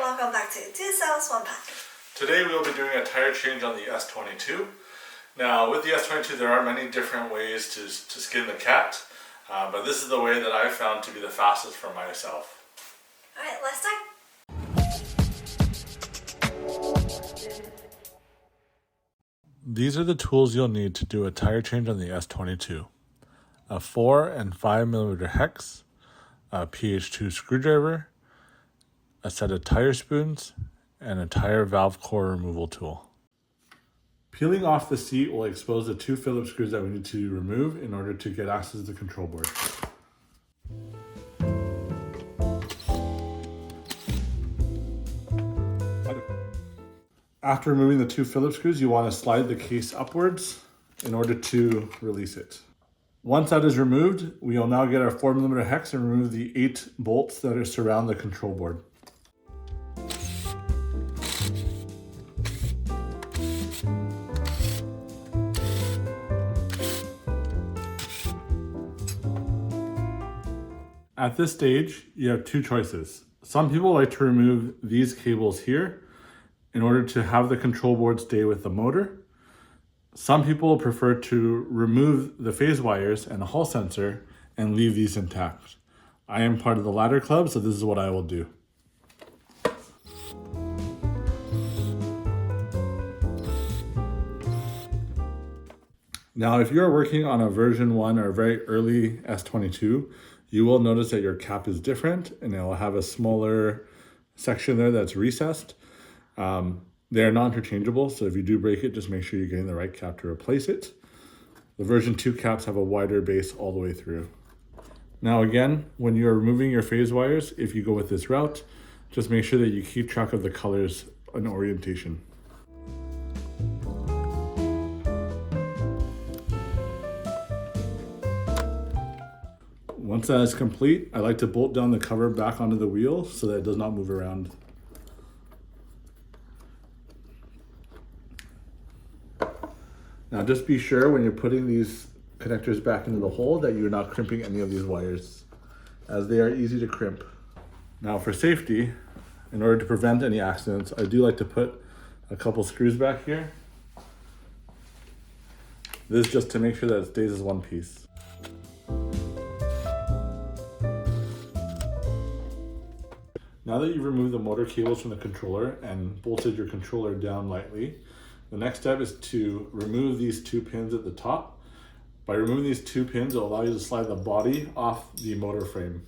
welcome back to 2 Cells 1 Pack. Today we will be doing a tire change on the S22. Now with the S22 there are many different ways to skin the cat, but this is the way that I found to be the fastest for myself. Alright, let's start. These are the tools you'll need to do a tire change on the S22. A 4 and 5mm hex, a PH2 screwdriver, a set of tire spoons, and a tire valve core removal tool. Peeling off the seat will expose the 2 Phillips screws that we need to remove in order to get access to the control board. After removing the 2 Phillips screws, you want to slide the case upwards in order to release it. Once that is removed, we will now get our 4mm hex and remove the 8 bolts that surround the control board. At this stage, you have 2 choices. Some people like to remove these cables here in order to have the control board stay with the motor. Some people prefer to remove the phase wires and the hall sensor and leave these intact. I am part of the latter club, so this is what I will do. Now, if you're working on a version 1 or a very early S22, you will notice that your cap is different and it will have a smaller section there that's recessed. They're not interchangeable, so if you do break it, just make sure you're getting the right cap to replace it. The version 2 caps have a wider base all the way through. Now again, when you're removing your phase wires, if you go with this route, just make sure that you keep track of the colors and orientation. Once that is complete, I like to bolt down the cover back onto the wheel so that it does not move around. Now just be sure when you're putting these connectors back into the hole that you're not crimping any of these wires, as they are easy to crimp. Now for safety, in order to prevent any accidents, I do like to put a couple screws back here. This is just to make sure that it stays as one piece. Now that you've removed the motor cables from the controller and bolted your controller down lightly, the next step is to remove these 2 pins at the top. By removing these 2 pins, it will allow you to slide the body off the motor frame.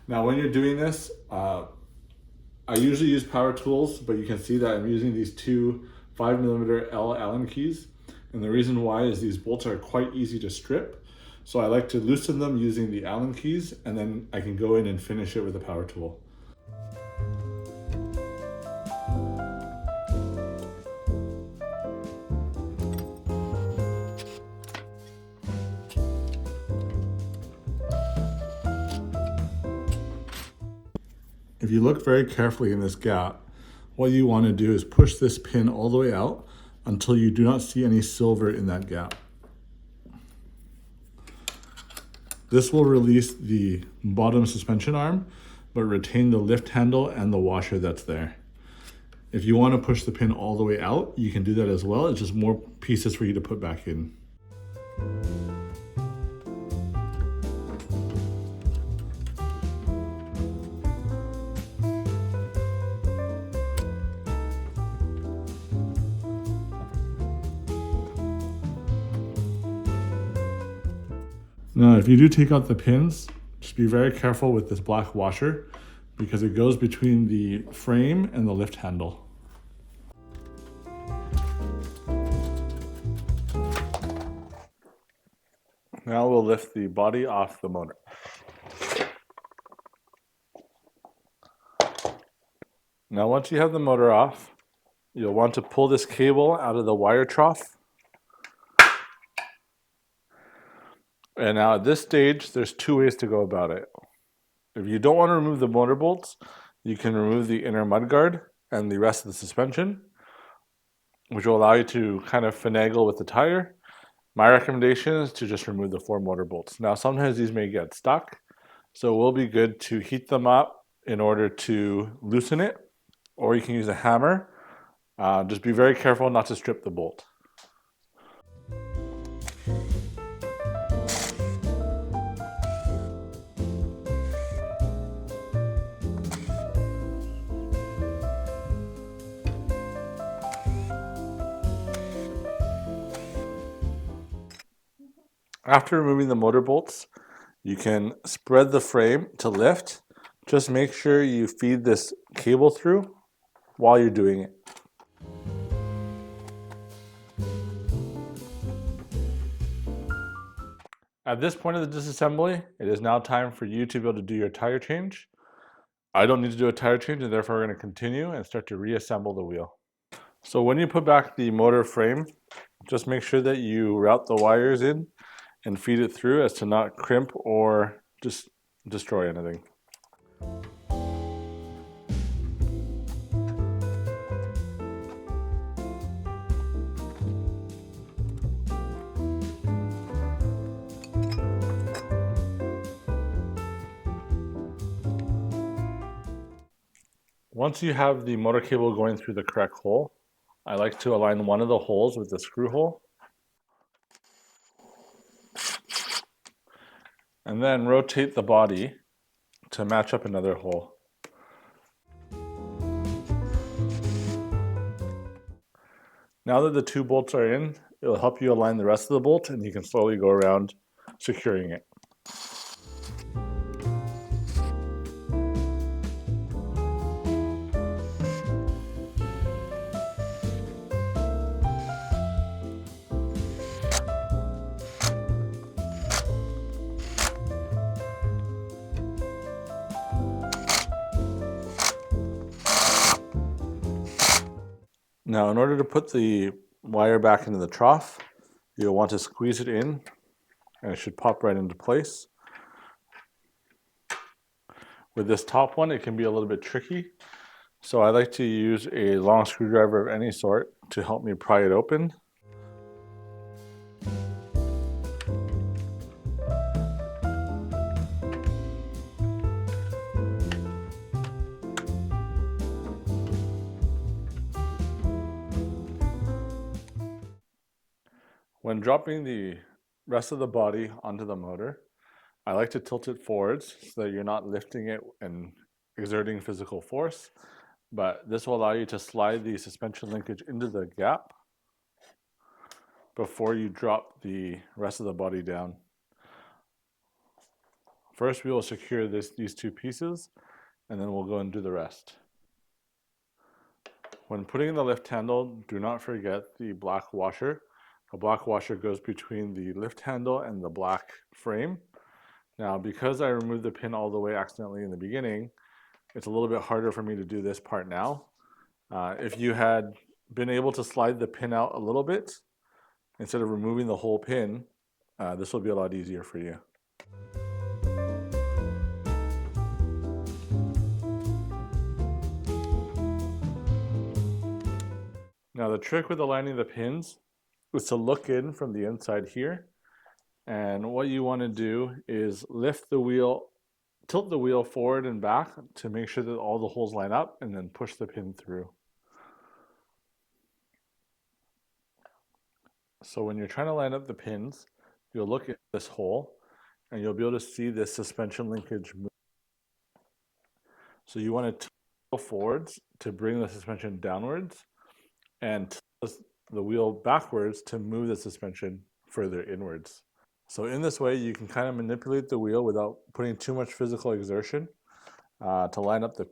Now when you're doing this, I usually use power tools, but you can see that I'm using these 2 5mm Allen keys. And the reason why is these bolts are quite easy to strip. So I like to loosen them using the Allen keys, and then I can go in and finish it with a power tool. If you look very carefully in this gap, what you want to do is push this pin all the way out until you do not see any silver in that gap. This will release the bottom suspension arm, but retain the lift handle and the washer that's there. If you want to push the pin all the way out, you can do that as well. It's just more pieces for you to put back in. Now, if you do take out the pins, just be very careful with this black washer because it goes between the frame and the lift handle. Now we'll lift the body off the motor. Now once you have the motor off, you'll want to pull this cable out of the wire trough. And now at this stage, there's 2 ways to go about it. If you don't want to remove the motor bolts, you can remove the inner mudguard and the rest of the suspension, which will allow you to kind of finagle with the tire. My recommendation is to just remove the 4 motor bolts. Now sometimes these may get stuck, so it will be good to heat them up in order to loosen it, or you can use a hammer. Just be very careful not to strip the bolt. After removing the motor bolts, you can spread the frame to lift. Just make sure you feed this cable through while you're doing it. At this point of the disassembly, it is now time for you to be able to do your tire change. I don't need to do a tire change, and therefore we're going to continue and start to reassemble the wheel. So when you put back the motor frame, just make sure that you route the wires in and feed it through as to not crimp or just destroy anything. Once you have the motor cable going through the correct hole, I like to align one of the holes with the screw hole, and then rotate the body to match up another hole. Now that the two bolts are in, it will help you align the rest of the bolt, and you can slowly go around securing it. Now, in order to put the wire back into the trough, you'll want to squeeze it in, and it should pop right into place. With this top one, it can be a little bit tricky, so I like to use a long screwdriver of any sort to help me pry it open. When dropping the rest of the body onto the motor, I like to tilt it forwards so that you're not lifting it and exerting physical force, but this will allow you to slide the suspension linkage into the gap before you drop the rest of the body down. First, we will secure these two pieces, and then we'll go and do the rest. When putting in the lift handle, do not forget the black washer. A black washer goes between the lift handle and the black frame. Now, because I removed the pin all the way accidentally in the beginning, it's a little bit harder for me to do this part now. If you had been able to slide the pin out a little bit, instead of removing the whole pin, this will be a lot easier for you. Now, the trick with aligning the pins is to look in from the inside here. And what you want to do is lift the wheel, tilt the wheel forward and back to make sure that all the holes line up, and then push the pin through. So when you're trying to line up the pins, you'll look at this hole and you'll be able to see this suspension linkage move. So you want to tilt forwards to bring the suspension downwards, and tilt the wheel backwards to move the suspension further inwards. So in this way, you can kind of manipulate the wheel without putting too much physical exertion to line up the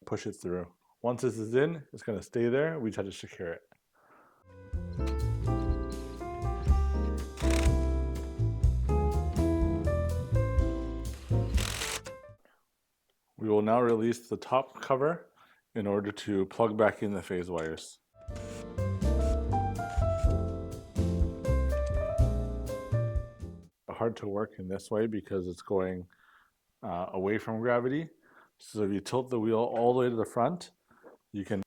push it through. Once this is in, it's going to stay there. We just have to secure it. We will now release the top cover in order to plug back in the phase wires. Hard to work in this way because it's going away from gravity. So if you tilt the wheel all the way to the front, you can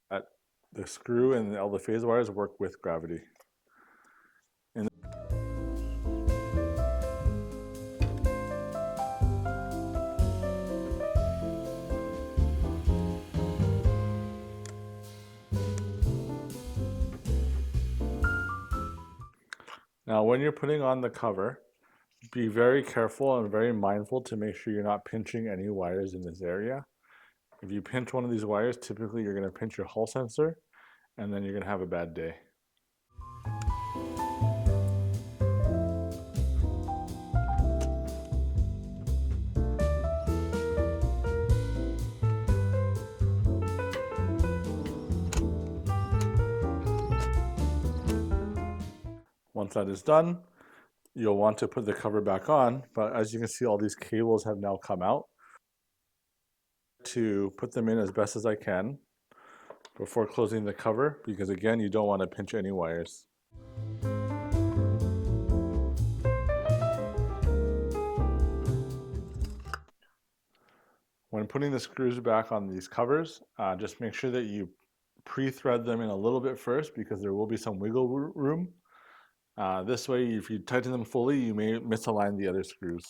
let the screw and all the phase wires work with gravity. Now, when you're putting on the cover, be very careful and very mindful to make sure you're not pinching any wires in this area. If you pinch one of these wires, typically you're going to pinch your hall sensor, and then you're going to have a bad day. Once that is done, you'll want to put the cover back on, but as you can see, all these cables have now come out. To put them in as best as I can before closing the cover, because again, you don't want to pinch any wires. When putting the screws back on these covers, just make sure that you pre-thread them in a little bit first, because there will be some wiggle room. This way, if you tighten them fully, you may misalign the other screws.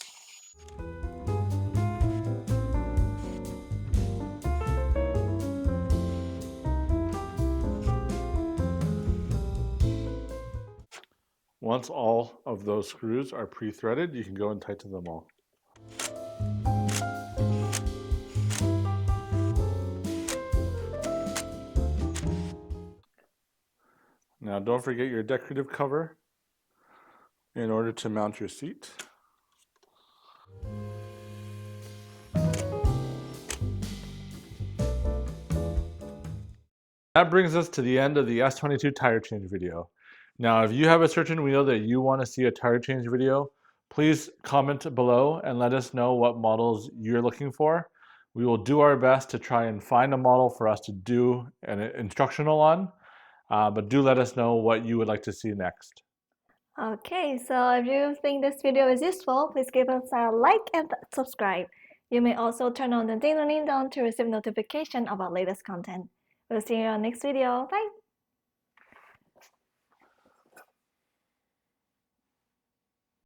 Once all of those screws are pre-threaded, you can go and tighten them all. Now, don't forget your decorative cover in order to mount your seat. That brings us to the end of the S22 tire change video. Now, if you have a certain wheel that you want to see a tire change video, please comment below and let us know what models you're looking for. We will do our best to try and find a model for us to do an instructional on, but do let us know what you would like to see next. Okay, so if you think this video is useful, please give us a like and subscribe. You may also turn on the ding dong to receive notification of our latest content. We'll see you on next video. Bye!